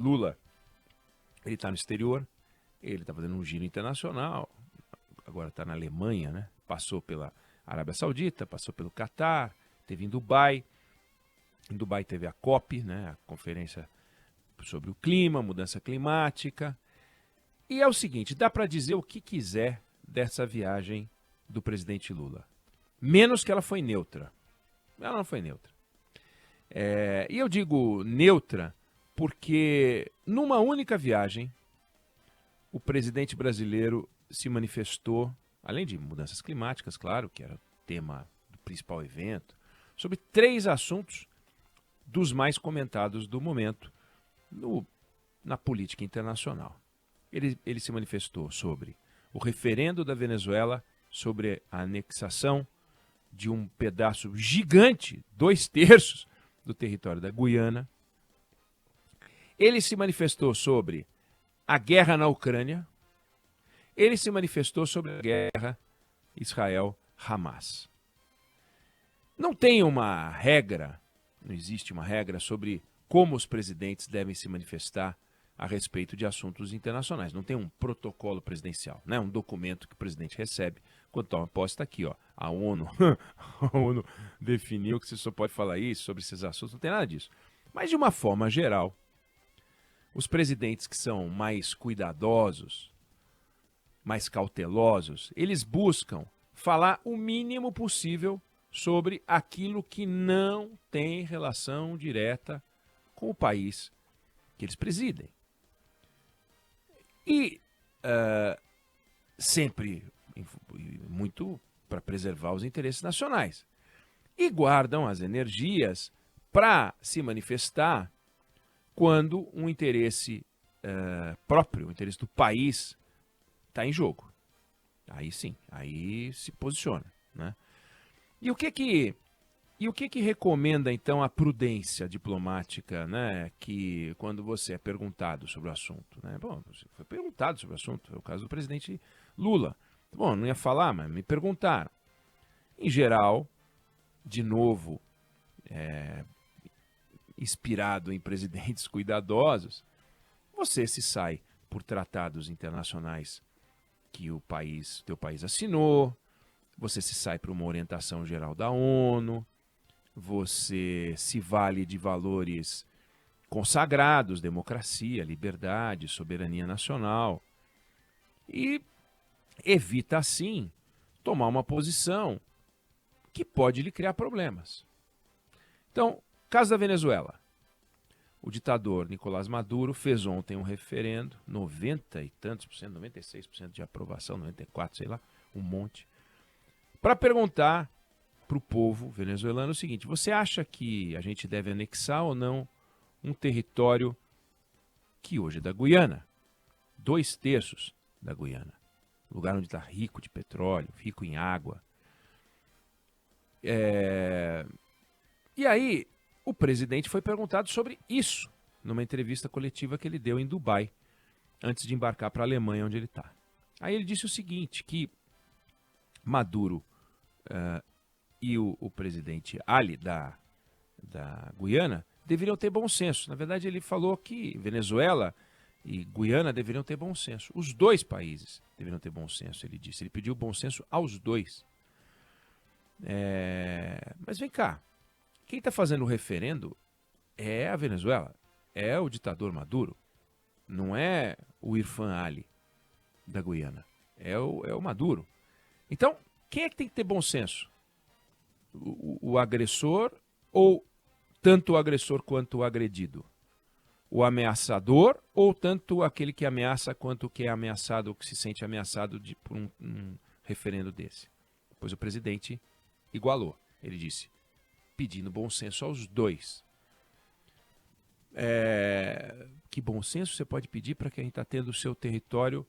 Lula, ele está no exterior, ele está fazendo um giro internacional, agora está na Alemanha, né? Passou pela Arábia Saudita, passou pelo Catar, teve em Dubai. Em Dubai teve a COP, né? A Conferência sobre o Clima, Mudança Climática. E é o seguinte, dá para dizer o que quiser dessa viagem do presidente Lula. Menos que ela foi neutra. Ela não foi neutra. E eu digo neutra porque numa única viagem o presidente brasileiro se manifestou, além de mudanças climáticas, claro, que era o tema do principal evento, sobre 3 assuntos dos mais comentados do momento na política internacional. Ele se manifestou sobre o referendo da Venezuela, sobre a anexação de um pedaço gigante, 2/3 do território da Guiana. Ele se manifestou sobre a guerra na Ucrânia. Ele se manifestou sobre a guerra Israel-Hamas. Não tem uma regra, não existe uma regra sobre como os presidentes devem se manifestar a respeito de assuntos internacionais. Não tem um protocolo presidencial, né? Um documento que o presidente recebe quando toma posse. Está aqui, ó, a ONU. A ONU definiu que você só pode falar isso sobre esses assuntos, não tem nada disso. Mas, de uma forma geral, os presidentes que são mais cuidadosos, mais cautelosos, eles buscam falar o mínimo possível sobre aquilo que não tem relação direta com o país que eles presidem. E sempre muito para preservar os interesses nacionais. E guardam as energias para se manifestar quando um interesse próprio, o interesse do país, está em jogo. Aí sim, aí se posiciona, né? E o que recomenda, então, a prudência diplomática, né? Que quando você é perguntado sobre o assunto, né? Bom, você foi perguntado sobre o assunto, é o caso do presidente Lula. Bom, não ia falar, mas me perguntaram. Em geral, de novo, inspirado em presidentes cuidadosos, você se sai por tratados internacionais que o teu país assinou, você se sai para uma orientação geral da ONU, você se vale de valores consagrados, democracia, liberdade, soberania nacional, e evita, assim, tomar uma posição que pode lhe criar problemas. Então, caso da Venezuela. O ditador Nicolás Maduro fez ontem um referendo, 90 e tantos por cento, 96% de aprovação, 94%, sei lá, um monte, para perguntar para o povo venezuelano o seguinte: você acha que a gente deve anexar ou não um território que hoje é da Guiana? 2/3 da Guiana. Lugar onde está rico de petróleo, rico em água. E aí, o presidente foi perguntado sobre isso numa entrevista coletiva que ele deu em Dubai, antes de embarcar para a Alemanha, onde ele está. Aí ele disse o seguinte, que Maduro e o presidente Ali da Guiana deveriam ter bom senso. Na verdade, ele falou que Venezuela e Guiana deveriam ter bom senso. Os dois países deveriam ter bom senso, ele disse. Ele pediu bom senso aos dois. Mas vem cá, quem está fazendo o referendo é a Venezuela, é o ditador Maduro, não é o Irfan Ali da Guiana, é o Maduro. Então, quem é que tem que ter bom senso? O agressor ou tanto o agressor quanto o agredido? O ameaçador ou tanto aquele que ameaça quanto o que é ameaçado ou que se sente ameaçado por um referendo desse? Pois o presidente igualou, ele disse, pedindo bom senso aos dois. Que bom senso você pode pedir para quem está tendo o seu território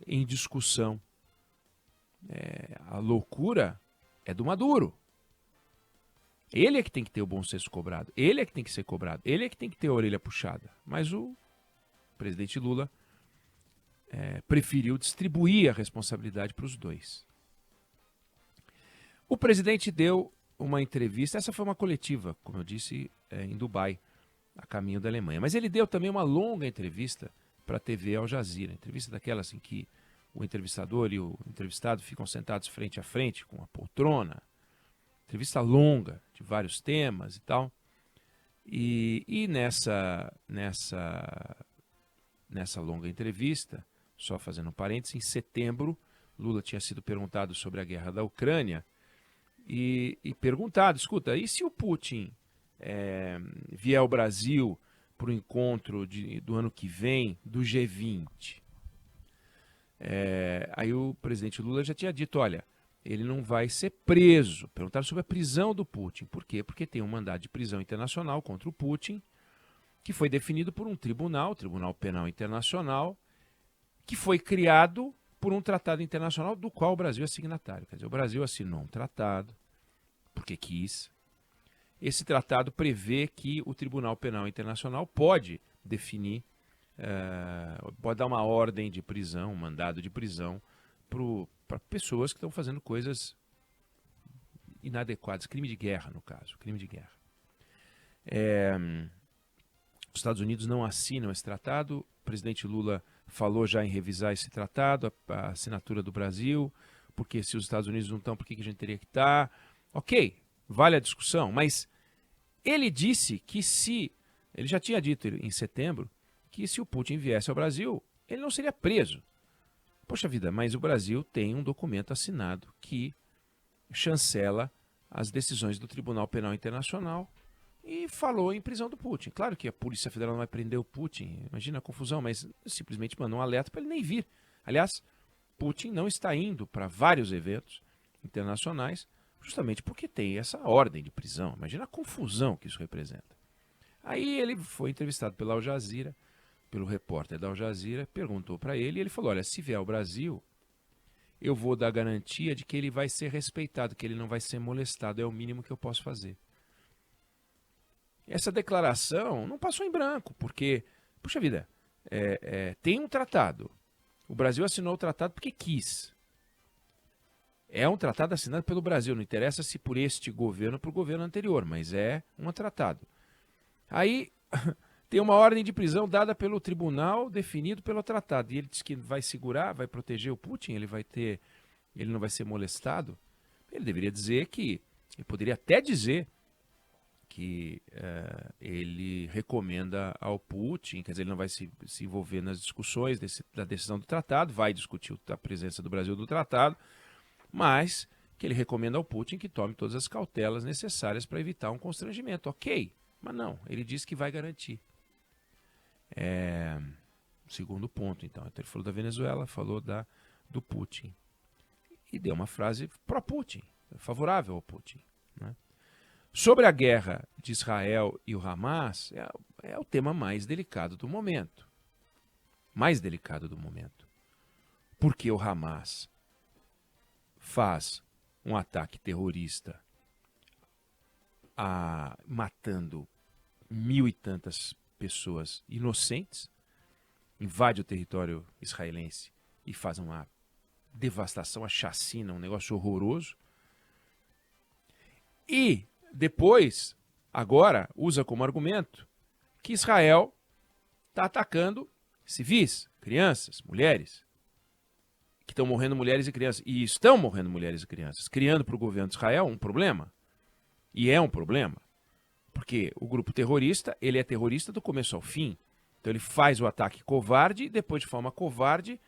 em discussão? A loucura é do Maduro. Ele é que tem que ter o bom senso cobrado. Ele é que tem que ser cobrado. Ele é que tem que ter a orelha puxada. Mas o presidente Lula preferiu distribuir a responsabilidade para os dois. O presidente deu uma entrevista, essa foi uma coletiva, como eu disse, em Dubai, a caminho da Alemanha. Mas ele deu também uma longa entrevista para a TV Al Jazeera, entrevista daquelas em que o entrevistador e o entrevistado ficam sentados frente a frente com uma poltrona, entrevista longa de vários temas e tal. E nessa longa entrevista, só fazendo um parênteses, em setembro, Lula tinha sido perguntado sobre a guerra da Ucrânia e perguntado, escuta, e se o Putin vier ao Brasil para o encontro do ano que vem do G20? Aí o presidente Lula já tinha dito, olha, ele não vai ser preso. Perguntaram sobre a prisão do Putin. Por quê? Porque tem um mandado de prisão internacional contra o Putin, que foi definido por um tribunal, Tribunal Penal Internacional, que foi criado por um tratado internacional do qual o Brasil é signatário. Quer dizer, o Brasil assinou um tratado, porque quis. Esse tratado prevê que o Tribunal Penal Internacional pode definir, pode dar uma ordem de prisão, um mandado de prisão para pessoas que estão fazendo coisas inadequadas, crime de guerra, no caso, crime de guerra. Os Estados Unidos não assinam esse tratado, o presidente Lula falou já em revisar esse tratado, a assinatura do Brasil, porque se os Estados Unidos não estão, por que a gente teria que estar? Ok, vale a discussão, mas ele disse que ele já tinha dito em setembro, que se o Putin viesse ao Brasil, ele não seria preso. Poxa vida, mas o Brasil tem um documento assinado que chancela as decisões do Tribunal Penal Internacional e falou em prisão do Putin. Claro que a Polícia Federal não vai prender o Putin, imagina a confusão, mas simplesmente mandou um alerta para ele nem vir. Aliás, Putin não está indo para vários eventos internacionais justamente porque tem essa ordem de prisão. Imagina a confusão que isso representa. Aí ele foi entrevistado pela Al Jazeera, pelo repórter da Al Jazeera, perguntou para ele e ele falou, olha, se vier ao Brasil, eu vou dar garantia de que ele vai ser respeitado, que ele não vai ser molestado, é o mínimo que eu posso fazer. Essa declaração não passou em branco, porque, puxa vida, tem um tratado. O Brasil assinou o tratado porque quis. É um tratado assinado pelo Brasil, não interessa se por este governo ou por governo anterior, mas é um tratado. Aí tem uma ordem de prisão dada pelo tribunal, definido pelo tratado, e ele diz que vai segurar, vai proteger o Putin, ele não vai ser molestado. Ele deveria dizer ele poderia até dizer que ele recomenda ao Putin, quer dizer, ele não vai se envolver nas discussões da decisão do tratado, vai discutir a presença do Brasil no tratado, mas que ele recomenda ao Putin que tome todas as cautelas necessárias para evitar um constrangimento. Ok, mas não, ele diz que vai garantir. Segundo ponto, então. Ele falou da Venezuela, falou do Putin. E deu uma frase pró-Putin, favorável ao Putin, né? Sobre a guerra de Israel e o Hamas, é o tema mais delicado do momento. Mais delicado do momento. Porque o Hamas faz um ataque terrorista matando 1.000 e tantas pessoas inocentes, invade o território israelense e faz uma devastação, uma chacina, um negócio horroroso. E depois, agora, usa como argumento que Israel está atacando civis, crianças, mulheres, que estão morrendo mulheres e crianças. E estão morrendo mulheres e crianças, criando para o governo de Israel um problema. E é um problema. Porque o grupo terrorista, ele é terrorista do começo ao fim. Então ele faz o ataque covarde e depois, de forma covarde,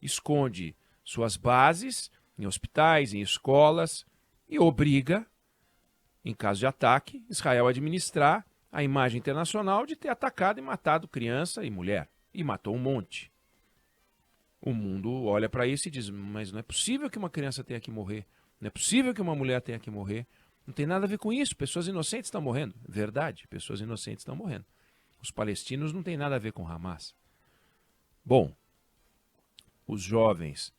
esconde suas bases em hospitais, em escolas e obriga, em caso de ataque, Israel a administrar a imagem internacional de ter atacado e matado criança e mulher. E matou um monte. O mundo olha para isso e diz, mas não é possível que uma criança tenha que morrer. Não é possível que uma mulher tenha que morrer. Não tem nada a ver com isso. Pessoas inocentes estão morrendo. Verdade, pessoas inocentes estão morrendo. Os palestinos não têm nada a ver com Hamas. Bom, os jovens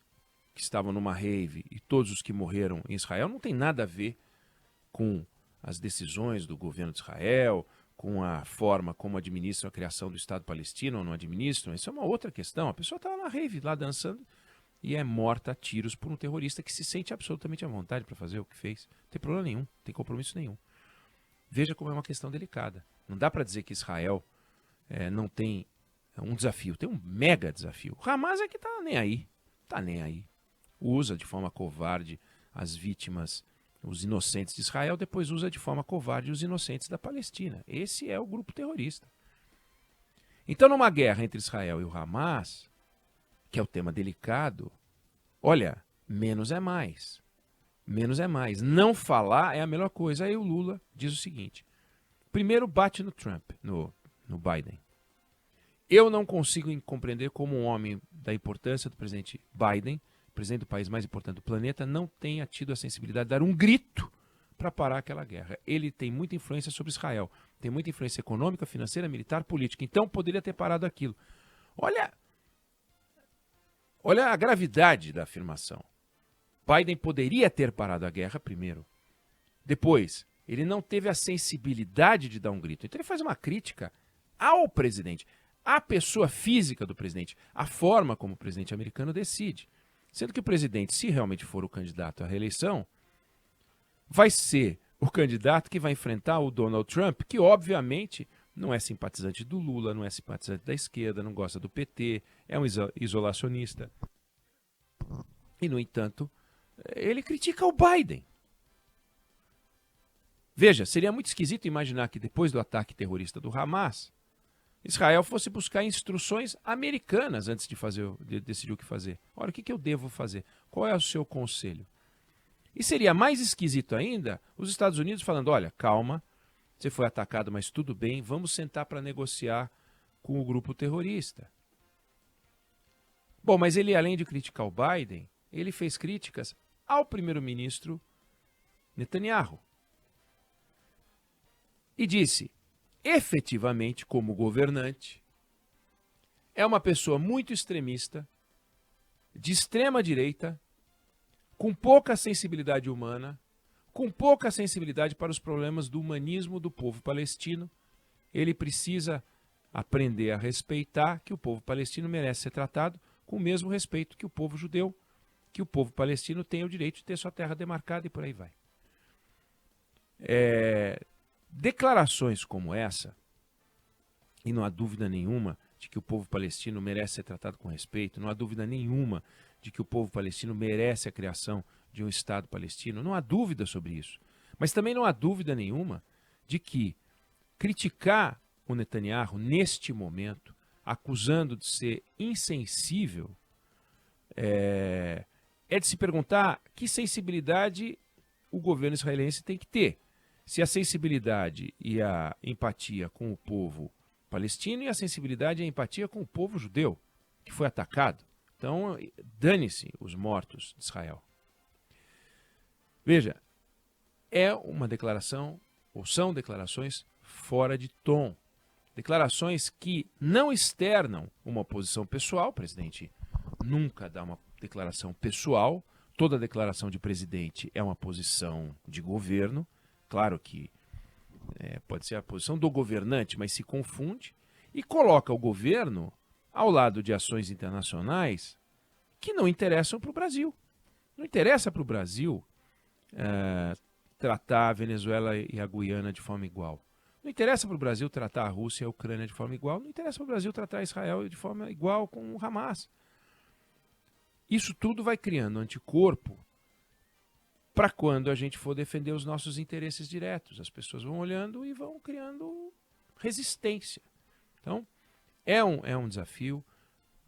que estavam numa rave e todos os que morreram em Israel não tem nada a ver com as decisões do governo de Israel, com a forma como administram a criação do Estado palestino ou não administram. Isso é uma outra questão. A pessoa estava na rave lá dançando e é morta a tiros por um terrorista que se sente absolutamente à vontade para fazer o que fez. Não tem problema nenhum, não tem compromisso nenhum. Veja como é uma questão delicada. Não dá para dizer que Israel não tem um desafio, tem um mega desafio. O Hamas é que tá nem aí, tá nem aí. Usa de forma covarde as vítimas, os inocentes de Israel, depois usa de forma covarde os inocentes da Palestina. Esse é o grupo terrorista. Então, numa guerra entre Israel e o Hamas, que é o tema delicado, olha, menos é mais. Menos é mais. Não falar é a melhor coisa. Aí o Lula diz o seguinte: primeiro bate no Trump, no Biden. Eu não consigo compreender como um homem da importância do presidente Biden, presidente do país mais importante do planeta, não tenha tido a sensibilidade de dar um grito para parar aquela guerra. Ele tem muita influência sobre Israel, tem muita influência econômica, financeira, militar, política. Então poderia ter parado aquilo. Olha a gravidade da afirmação. Biden poderia ter parado a guerra primeiro. Depois, ele não teve a sensibilidade de dar um grito. Então ele faz uma crítica ao presidente, à pessoa física do presidente, à forma como o presidente americano decide. Sendo que o presidente, se realmente for o candidato à reeleição, vai ser o candidato que vai enfrentar o Donald Trump, que obviamente não é simpatizante do Lula, não é simpatizante da esquerda, não gosta do PT, é um isolacionista. E, no entanto, ele critica o Biden. Veja, seria muito esquisito imaginar que depois do ataque terrorista do Hamas, Israel fosse buscar instruções americanas antes de decidir o que fazer. Olha, o que eu devo fazer? Qual é o seu conselho? E seria mais esquisito ainda os Estados Unidos falando: olha, calma, você foi atacado, mas tudo bem, vamos sentar para negociar com o grupo terrorista. Bom, mas ele, além de criticar o Biden, ele fez críticas ao primeiro-ministro Netanyahu. E disse: efetivamente, como governante, é uma pessoa muito extremista, de extrema direita, com pouca sensibilidade humana, com pouca sensibilidade para os problemas do humanismo do povo palestino. Ele precisa aprender a respeitar que o povo palestino merece ser tratado com o mesmo respeito que o povo judeu, que o povo palestino tem o direito de ter sua terra demarcada e por aí vai. Declarações como essa, e não há dúvida nenhuma de que o povo palestino merece ser tratado com respeito, não há dúvida nenhuma de que o povo palestino merece a criação de um Estado palestino, não há dúvida sobre isso. Mas também não há dúvida nenhuma de que criticar o Netanyahu neste momento, acusando de ser insensível, é de se perguntar que sensibilidade o governo israelense tem que ter. Se a sensibilidade e a empatia com o povo palestino e a sensibilidade e a empatia com o povo judeu, que foi atacado. Então, dane-se os mortos de Israel. Veja, é uma declaração, ou são declarações fora de tom. Declarações que não externam uma posição pessoal. O presidente nunca dá uma declaração pessoal. Toda declaração de presidente é uma posição de governo. Claro que pode ser a posição do governante, mas se confunde e coloca o governo ao lado de ações internacionais que não interessam para o Brasil. Não interessa para o Brasil tratar a Venezuela e a Guiana de forma igual. Não interessa para o Brasil tratar a Rússia e a Ucrânia de forma igual. Não interessa para o Brasil tratar Israel de forma igual com o Hamas. Isso tudo vai criando anticorpo para quando a gente for defender os nossos interesses diretos. As pessoas vão olhando e vão criando resistência. Então, é um desafio.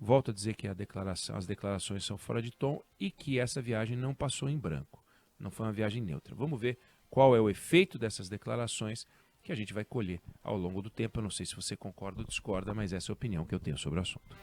Volto a dizer que as declarações são fora de tom e que essa viagem não passou em branco. Não foi uma viagem neutra. Vamos ver qual é o efeito dessas declarações que a gente vai colher ao longo do tempo. Eu não sei se você concorda ou discorda, mas essa é a opinião que eu tenho sobre o assunto.